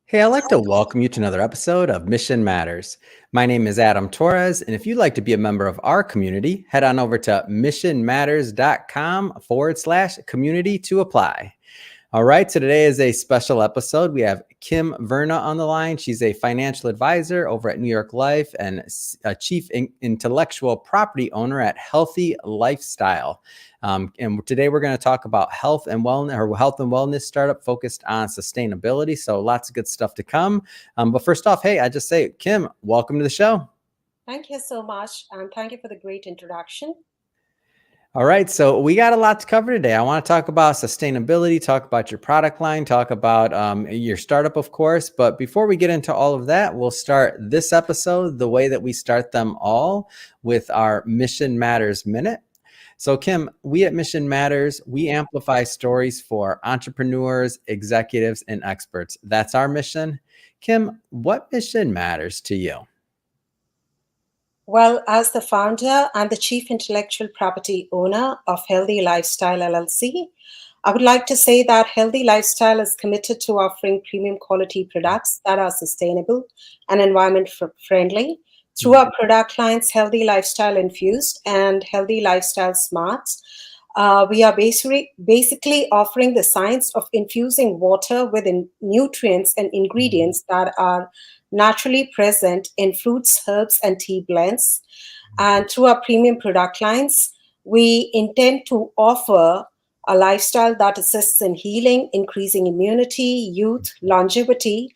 Hey, I'd like to welcome you to another episode of Mission Matters. My name is Adam Torres, and if you'd like to be a member of our community, head on over to missionmatters.com/community to apply. All right, so today is a special episode. We have Kim Verna on the line. She's a financial advisor over at New York Life and a chief intellectual property owner at Healthy Lifestyle. And today we're going to talk about health and wellness startup focused on sustainability. So lots of good stuff to come. But first off, hey, I just say, Kim, welcome to the show. Thank you so much, and thank you for the great introduction. All right, so we got a lot to cover today. I want to talk about sustainability, talk about your product line, talk about your startup, of course. But before we get into all of that, we'll start this episode the way that we start them all, with our Mission Matters Minute. So, Kim, we at Mission Matters, we amplify stories for entrepreneurs, executives, and experts. That's our mission. Kim, what mission matters to you? Well, as the founder and the chief intellectual property owner of Healthy Lifestyle LLC, I would like to say that Healthy Lifestyle is committed to offering premium quality products that are sustainable and environment friendly. Through our product lines, Healthy Lifestyle Infused and Healthy Lifestyle Smarts, we are basically offering the science of infusing water with nutrients and ingredients that are naturally present in fruits, herbs, and tea blends. And through our premium product lines, we intend to offer a lifestyle that assists in healing, increasing immunity, youth, longevity,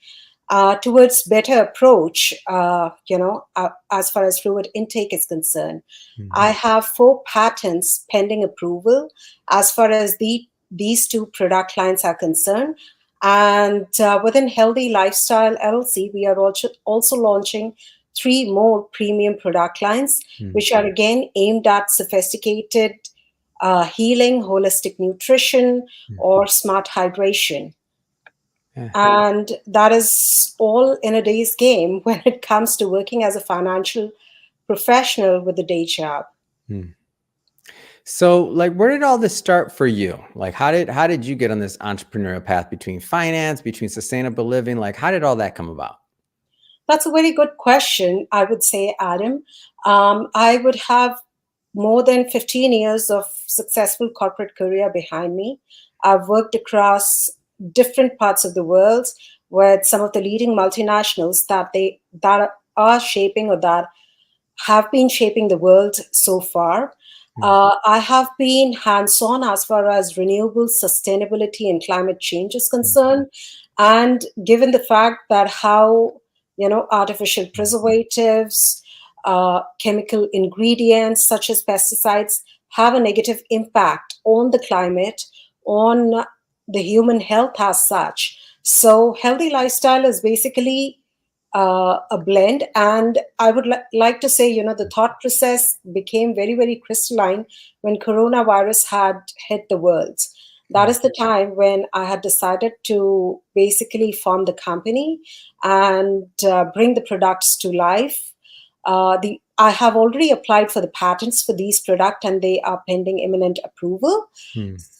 towards better approach, as far as fluid intake is concerned. I have 4 patents pending approval as far as these 2 product lines are concerned. And within Healthy Lifestyle LLC, we are also launching 3 more premium product lines, which are again aimed at sophisticated healing, holistic nutrition, or smart hydration. Yeah. And that is all in a day's game when it comes to working as a financial professional with a day job. So, like, where did all this start for you? Like, how did you get on this entrepreneurial path between finance, between sustainable living? Like, how did all that come about? That's a very good question, I would say, Adam. I would have more than 15 years of successful corporate career behind me. I've worked across different parts of the world with some of the leading multinationals that are shaping or that have been shaping the world so far. I have been hands on as far as renewable sustainability and climate change is concerned. And given the fact that how, artificial preservatives, chemical ingredients such as pesticides have a negative impact on the climate, on the human health as such. So, healthy lifestyle is basically a blend. And I would like to say, the thought process became very, very crystalline when coronavirus had hit the world. That is the time when I had decided to basically form the company and bring the products to life. I have already applied for the patents for these products, and they are pending imminent approval.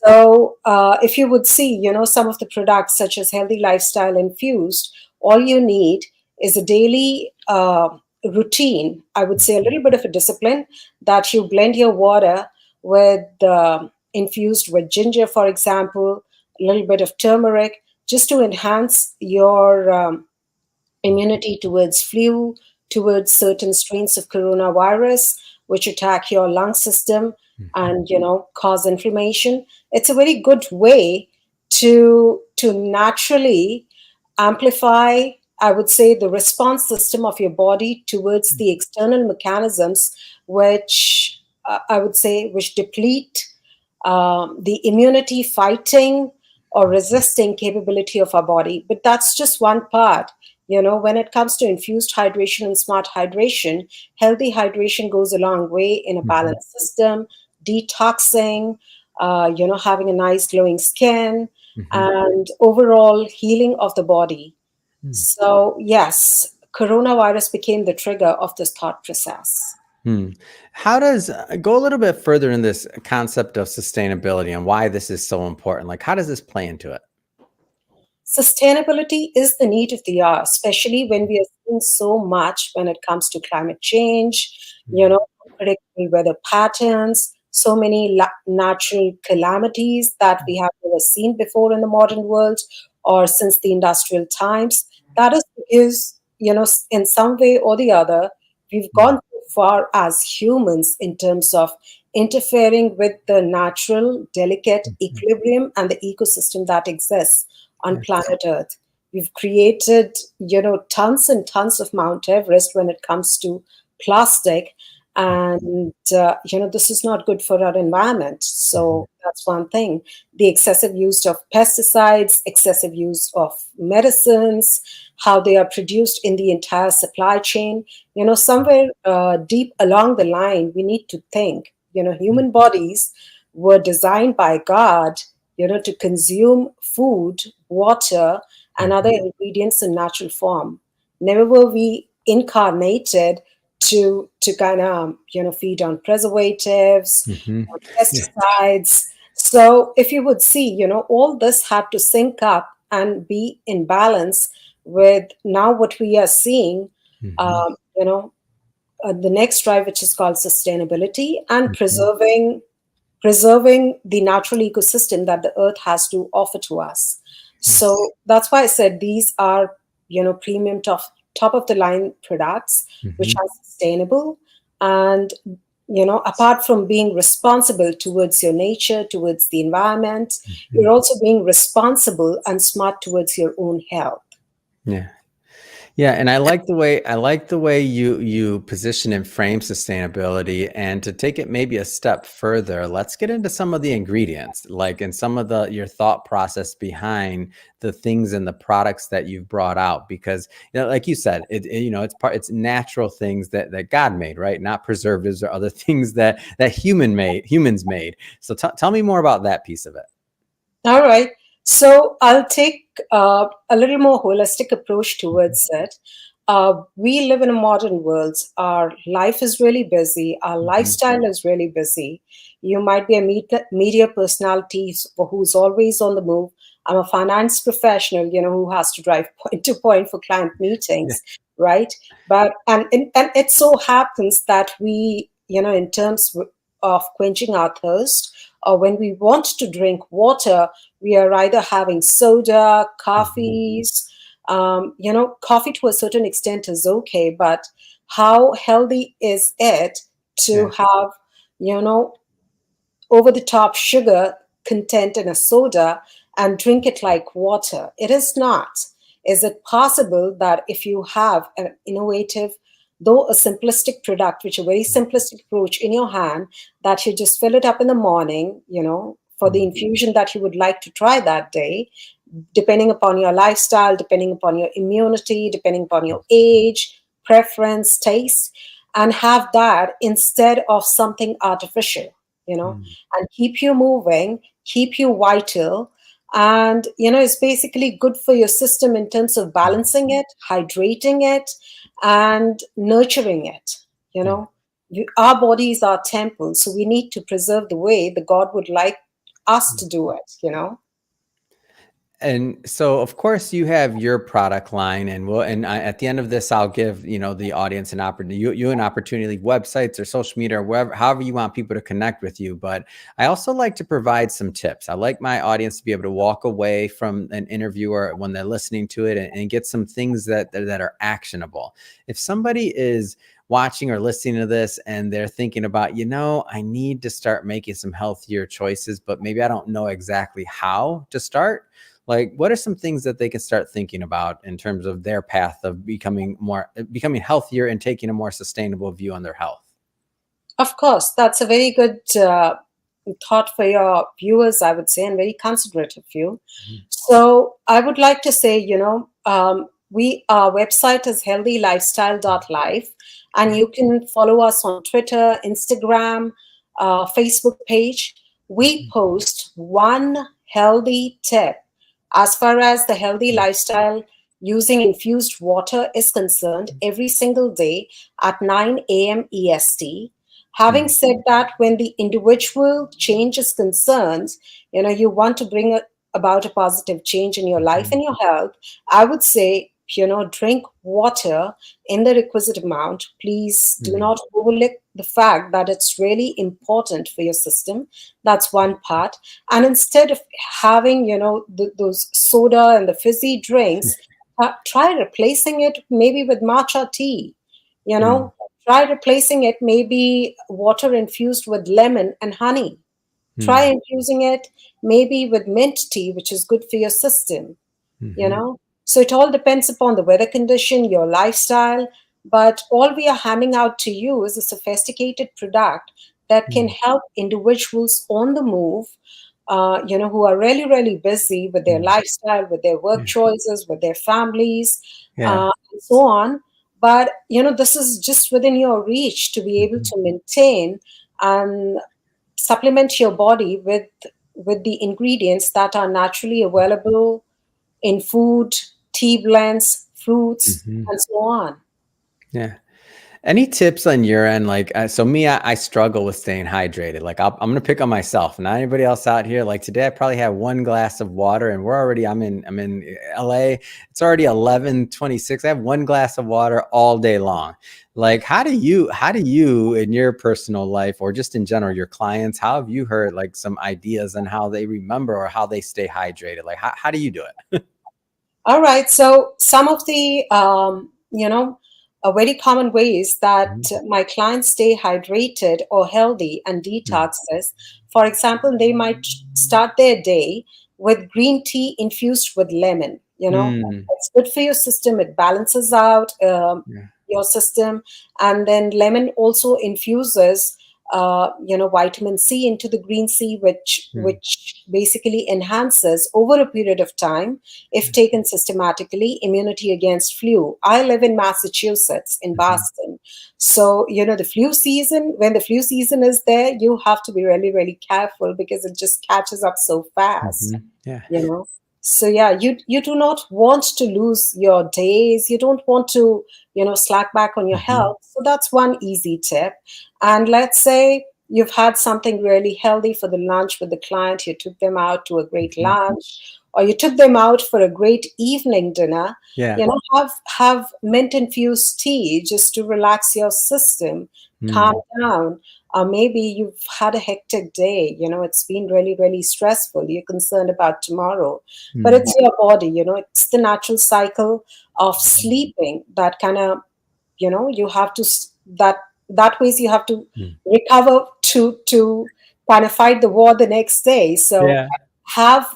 So, if you would see, some of the products such as Healthy Lifestyle Infused, all you need is a daily routine. I would say a little bit of a discipline that you blend your water with infused with ginger, for example, a little bit of turmeric, just to enhance your immunity towards flu, towards certain strains of coronavirus, which attack your lung system and cause inflammation. It's a very good way to naturally amplify, I would say, the response system of your body towards the external mechanisms, which I would say, which deplete the immunity fighting or resisting capability of our body. But that's just one part. When it comes to infused hydration and smart hydration, healthy hydration goes a long way in a balanced system, detoxing, having a nice glowing skin, and overall healing of the body. So, yes, coronavirus became the trigger of this thought process. How does go a little bit further in this concept of sustainability and why this is so important? Like, how does this play into it? Sustainability is the need of the hour, especially when we are seeing so much when it comes to climate change, Mm, unpredictable weather patterns, so many natural calamities that we have never seen before in the modern world or since the industrial times. That is because, in some way or the other, we've mm, gone too far as humans in terms of interfering with the natural, delicate mhm. equilibrium and the ecosystem that exists on Yes. planet Earth. We've created, tons and tons of Mount Everest when it comes to plastic. And, this is not good for our environment. Mhm, So that's one thing. The excessive use of pesticides, excessive use of medicines, how they are produced in the entire supply chain. Somewhere deep along the line, we need to think, mhm, human bodies were designed by God, to consume food, water, and other mhm, ingredients in natural form. Never were we incarnated to kind of feed on preservatives, mhm. on Yeah. pesticides. So if you would see, all this had to sync up and be in balance with now what we are seeing. Mhm, Um, you know, the next drive, which is called sustainability and mhm. preserving the natural ecosystem that the earth has to offer to us. Yes. So that's why I said these are, premium top of the line products which Mhm, are sustainable. And, apart from being responsible towards your nature, towards the environment, you're mhm. also being responsible and smart towards your own health. Yeah. Yeah, and I like the way you position and frame sustainability. And to take it maybe a step further, let's get into some of the ingredients, like and some of the your thought process behind the things and the products that you've brought out. Because like you said, it's natural things that God made, right? Not preservatives or other things that humans made. So tell me more about that piece of it. All right. So I'll take a little more holistic approach towards it. We live in a modern world. Our life is really busy. Our Mhm. lifestyle is really busy. You might be a media personality who's always on the move. I'm a finance professional, who has to drive point to point for client Yeah. meetings, right? But and it so happens that we, in terms of quenching our thirst, or when we want to drink water, we are either having soda, Mhm. coffees. Coffee to a certain extent is okay, but how healthy is it to Yeah. have, you know, over the top sugar content in a soda and drink it like water? It is not. Is it possible that if you have an innovative, though a simplistic product, which a very simplistic approach in your hand, that you just fill it up in the morning, for the Mhm. infusion that you would like to try that day, depending upon your lifestyle, depending upon your immunity, depending upon your age, preference, taste, and have that instead of something artificial, Mhm. and keep you moving, keep you vital. And, it's basically good for your system in terms of Mhm. balancing it, hydrating it, and nurturing it. You Yeah. know, our bodies are temples, so we need to preserve the way the God would like us to do it. And so, of course, you have your product line, and at the end of this, I'll give the audience an opportunity, you an opportunity, websites or social media or wherever, however you want people to connect with you. But I also like to provide some tips. I like my audience to be able to walk away from an interview or when they're listening to it and get some things that are actionable. If somebody is watching or listening to this and they're thinking about, I need to start making some healthier choices, but maybe I don't know exactly how to start. Like, what are some things that they can start thinking about in terms of their path of becoming healthier and taking a more sustainable view on their health? Of course, that's a very good thought for your viewers, I would say, and very considerate of you. Mhm. So I would like to say, our website is healthylifestyle.life, and you can follow us on Twitter, Instagram, Facebook page. We Mhm. post one healthy tip as far as the healthy lifestyle using infused water is concerned every single day at 9 a.m. EST. Having Mhm. said that, when the individual change is concerned, you want to bring about a positive change in your life Mhm. and your health, I would say, drink water in the requisite amount. Please do Mm. not overlook the fact that it's really important for your system. That's one part. And instead of having, those soda and the fizzy drinks, try replacing it maybe with matcha tea. You Mm. know, try replacing it maybe water infused with lemon and honey. Try Mm. infusing it maybe with mint tea, which is good for your system, you Mhm. know. So it all depends upon the weather condition, your lifestyle, but all we are handing out to you is a sophisticated product that can Mm. help individuals on the move, who are really, really busy with their Mm. lifestyle, with their work Yeah. choices, with their families, Yeah. and so on. But this is just within your reach to be able Mhm. to maintain and supplement your body with the ingredients that are naturally available in food, tea blends, fruits, Mhm. and so on. Yeah. Any tips on your end? Like, so me, I struggle with staying hydrated. Like, I'm gonna pick on myself, not anybody else out here. Like today, I probably had one glass of water, and I'm in LA. It's already 11:26. I have one glass of water all day long. Like, how do you in your personal life or just in general, your clients, how have you heard like some ideas on how they remember or how they stay hydrated? Like, how do you do it? All right. So some of the very common ways that Mhm. my clients stay hydrated or healthy and Mm. detox is, for example, they might start their day with green tea infused with lemon. Mm. It's good for your system. It balances out Yeah. your system, and then lemon also infuses vitamin C into the green tea, which Mm. basically enhances over a period of time, if taken systematically, immunity against flu. I live in Massachusetts, in Mhm. Boston. So, the flu season, when the flu season is there, you have to be really, really careful because it just catches up so fast, Mhm. Yeah. you know. So yeah, you do not want to lose your days. You don't want to, slack back on your Mhm. health. So that's one easy tip. And let's say you've had something really healthy for the lunch with the client, you took them out to a great Mhm. lunch, or you took them out for a great evening dinner, Yeah. have mint infused tea just to relax your system, calm Mm. down. Or maybe you've had a hectic day, it's been really, really stressful. You're concerned about tomorrow, but Mm. it's your body, it's the natural cycle of sleeping that kind of, you have to that ways you have to Mm. recover to kind of fight the war the next day. So Yeah. have,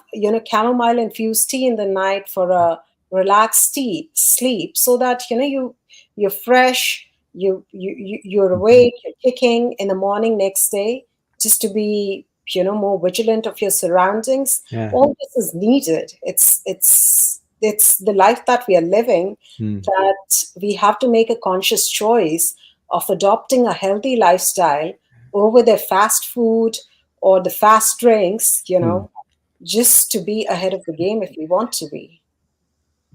chamomile infused tea in the night for a relaxed sleep, so that you're fresh, you're Mhm. awake, you're kicking in the morning next day, just to be more vigilant of your surroundings. Yeah. All this is needed. It's the life that we are living, Mm. that we have to make a conscious choice of adopting a healthy lifestyle over the fast food or the fast drinks, Mm. just to be ahead of the game if we want to be.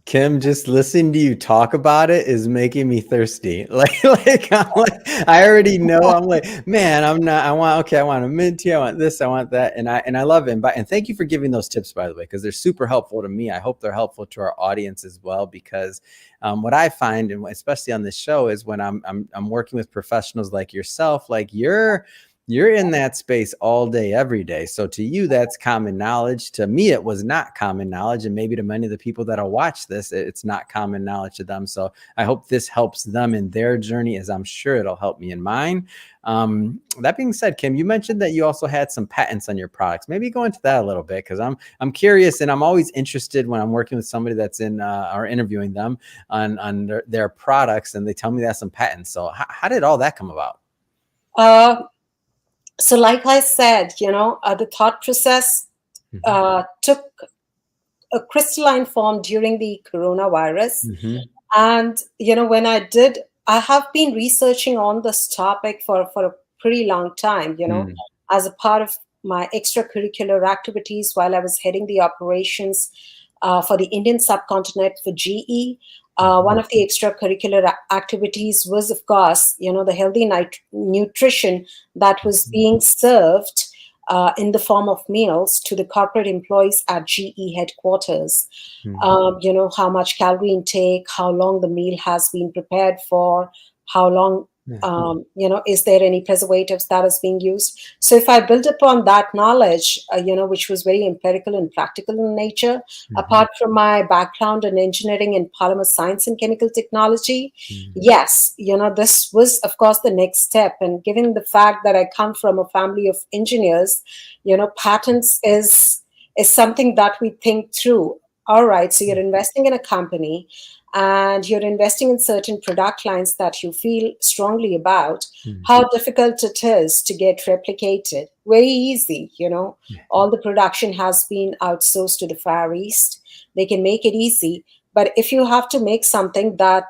Kim, just listening to you talk about it is making me thirsty. I already know. I'm like, man, I'm not. I want a mint tea. I want this. I want that, and I love it. And thank you for giving those tips, by the way, because they're super helpful to me. I hope they're helpful to our audience as well, because what I find, and especially on this show, is when I'm working with professionals like yourself, like you're in that space all day, every day. So to you, that's common knowledge. To me, it was not common knowledge. And maybe to many of the people that'll watch this, it's not common knowledge to them. So I hope this helps them in their journey, as I'm sure it'll help me in mine. That being said, Kim, you mentioned that you also had some patents on your products. Maybe go into that a little bit, because I'm curious, and I'm always interested when I'm working with somebody that's in or interviewing them on their products, and they tell me they have some patents. So how did all that come about? Uh, so, like I said, the thought process Hmm. took a crystalline form during the coronavirus. Hmm. And, when I have been researching on this topic for a pretty long time, Mm. as a part of my extracurricular activities while I was heading the operations for the Indian subcontinent for GE. One Mhm. of the extracurricular activities was, of course, the healthy nutrition that was Mhm. being served in the form of meals to the corporate employees at GE headquarters. Mm. How much calorie intake, how long the meal has been prepared for, how long, Yeah. is there any preservatives that is being used. So if I build upon that knowledge, which was very empirical and practical in nature, Mhm. apart from my background in engineering and polymer science and chemical technology, Mm. yes, this was, of course, the next step. And given the fact that I come from a family of engineers, patents is something that we think through. All right, so you're investing in a company and you're investing in certain product lines that you feel strongly about, Mm. how difficult it is to get replicated. Very easy, Yeah. all the production has been outsourced to the Far East. They can make it easy. But if you have to make something that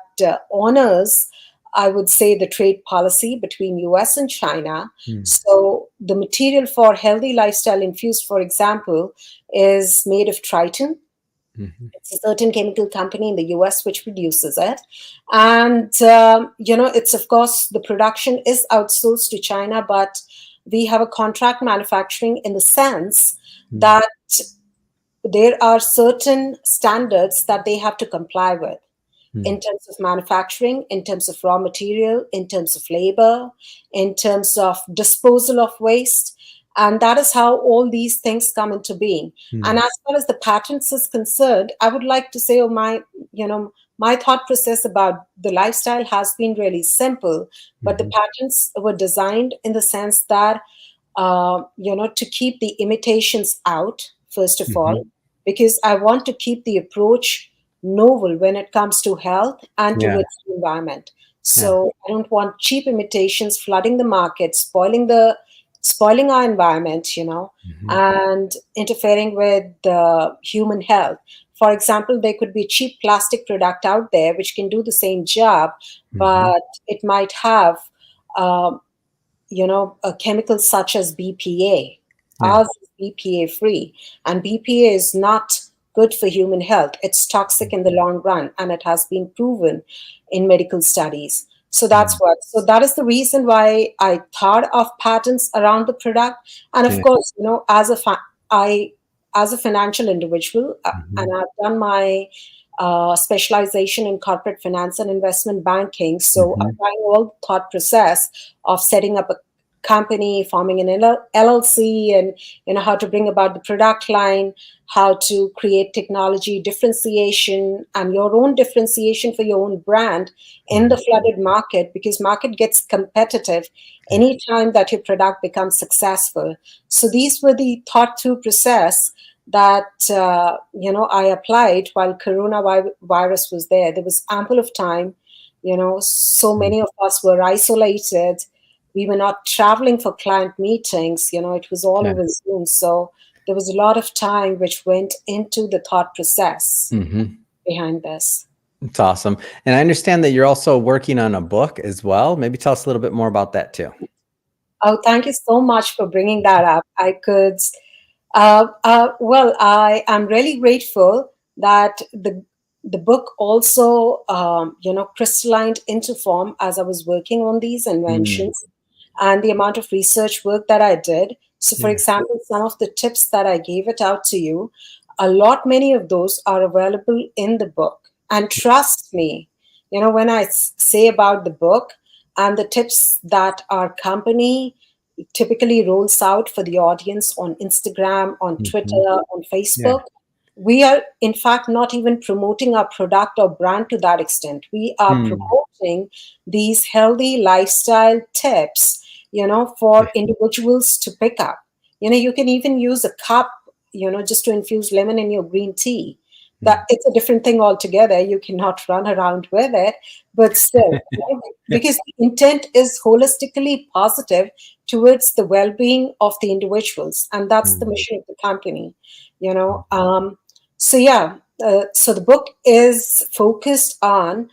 honors, I would say, the trade policy between US and China, Mm. so the material for healthy lifestyle infused, for example, is made of Triton. Mhm. It's a certain chemical company in the US which produces it. And, it's, of course, the production is outsourced to China, but we have a contract manufacturing in the sense Mm. that there are certain standards that they have to comply with Mm. in terms of manufacturing, in terms of raw material, in terms of labor, in terms of disposal of waste. And that is how all these things come into being. And Mm. as far as the patents is concerned, I would like to say, my thought process about the lifestyle has been really simple, but the Mhm. patents were designed in the sense that, to keep the imitations out, first of all, Mhm. because I want to keep the approach novel when it comes to health and Yeah. towards the environment. Yeah. So I don't want cheap imitations flooding the market, spoiling our environment, Mhm. and interfering with the human health. For example, there could be a cheap plastic product out there which can do the same job, Mhm. but it might have um, chemicals such as BPA. Yeah. Ours is BPA free, and BPA is not good for human health. It's toxic in the long run, and it has been proven in medical studies. So that's Mm. what. So that is the reason why I thought of patents around the product, and of Yeah. course, I as a financial individual, and Mhm. I've done my specialization in corporate finance and investment banking. So Mhm. applying all the thought process of setting up a company, forming an LLC, and how to bring about the product line, how to create technology differentiation and your own differentiation for your own brand in the Mhm. flooded market, because market gets competitive Yeah. anytime that your product becomes successful. So these were the thought through process that I applied while coronavirus was there. There was ample of time. So Mm. many of us were isolated. We were not traveling for client meetings. It was all Yeah. over Zoom. So there was a lot of time which went into the thought process Mhm. behind this. It's awesome. And I understand that you're also working on a book as well. Maybe tell us a little bit more about that too. Oh, thank you so much for bringing that up. Well, I am really grateful that the book also, crystallized into form as I was working on these Mm. inventions and the amount of research work that I did. So, for Yeah. example, some of the tips that I gave it out to you, many of those are available in the book. And trust me, when I say about the book and the tips that our company typically rolls out for the audience on Instagram, on Twitter, Mhm. on Yeah. Facebook, we are in fact not even promoting our product or brand to that extent. We are Mm. promoting these healthy lifestyle tips, Yeah. for individuals to pick up. You can even use a cup, just to infuse lemon in your green tea. That Mm. it's a different thing altogether. You cannot run around with it, but still, because the intent is holistically positive towards the well-being of the individuals, and that's the Mm. mission of the company. You know, um, so yeah, so the book is focused on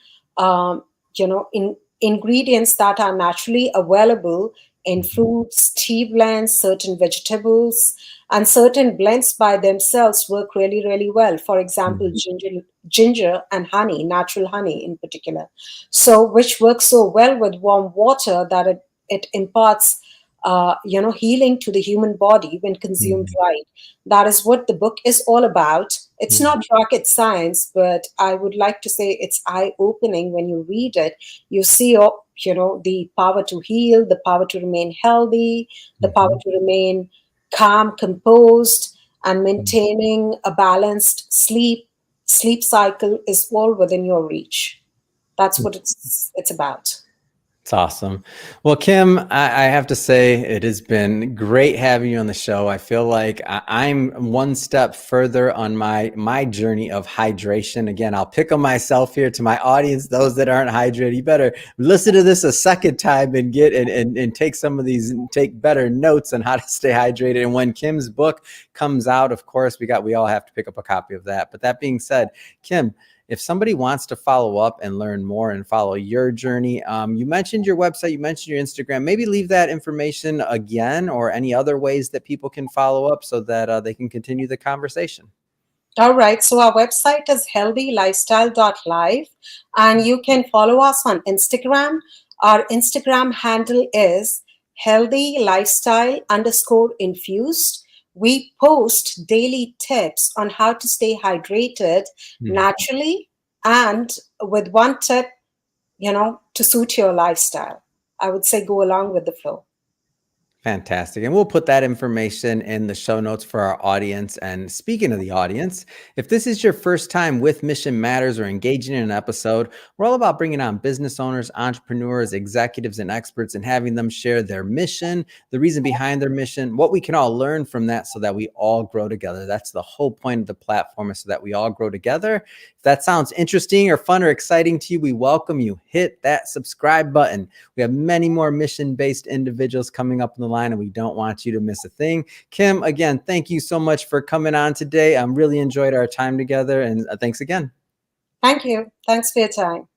in ingredients that are naturally available in Mhm. fruits, tea blends, certain vegetables, and certain blends by themselves work really, really well. For example, Mm. ginger and honey, natural honey in particular. So, which works so well with warm water that it imparts healing to the human body when consumed Mhm. right. That is what the book is all about. It's Mhm. not rocket science, but I would like to say it's eye opening when you read it. You see, the power to heal, the power to remain healthy, the power Mhm. to remain calm, composed, and Mhm. maintaining a balanced sleep cycle is all within your reach. That's what it's about. It's awesome. Well, Kim, I have to say it has been great having you on the show. I feel like I'm one step further on my journey of hydration. Again, I'll pick on myself here to my audience, those that aren't hydrated. You better listen to this a second time and and take some of these and take better notes on how to stay hydrated. And when Kim's book comes out, of course, we all have to pick up a copy of that. But that being said, Kim, if somebody wants to follow up and learn more and follow your journey, you mentioned your website, you mentioned your Instagram, maybe leave that information again or any other ways that people can follow up so that they can continue the conversation. All right. So our website is healthylifestyle.live, and you can follow us on Instagram. Our Instagram handle is healthylifestyle_infused. We post daily tips on how to stay hydrated Hmm. naturally and with one tip, to suit your lifestyle. I would say go along with the flow. Fantastic. And we'll put that information in the show notes for our audience. And speaking of the audience, if this is your first time with Mission Matters or engaging in an episode, we're all about bringing on business owners, entrepreneurs, executives, and experts and having them share their mission, the reason behind their mission, what we can all learn from that so that we all grow together. That's the whole point of the platform, is so that we all grow together. If that sounds interesting or fun or exciting to you, we welcome you. Hit that subscribe button. We have many more mission-based individuals coming up in the line, and we don't want you to miss a thing. Kim, again, thank you so much for coming on today. I really enjoyed our time together, and thanks again. Thank you. Thanks for your time.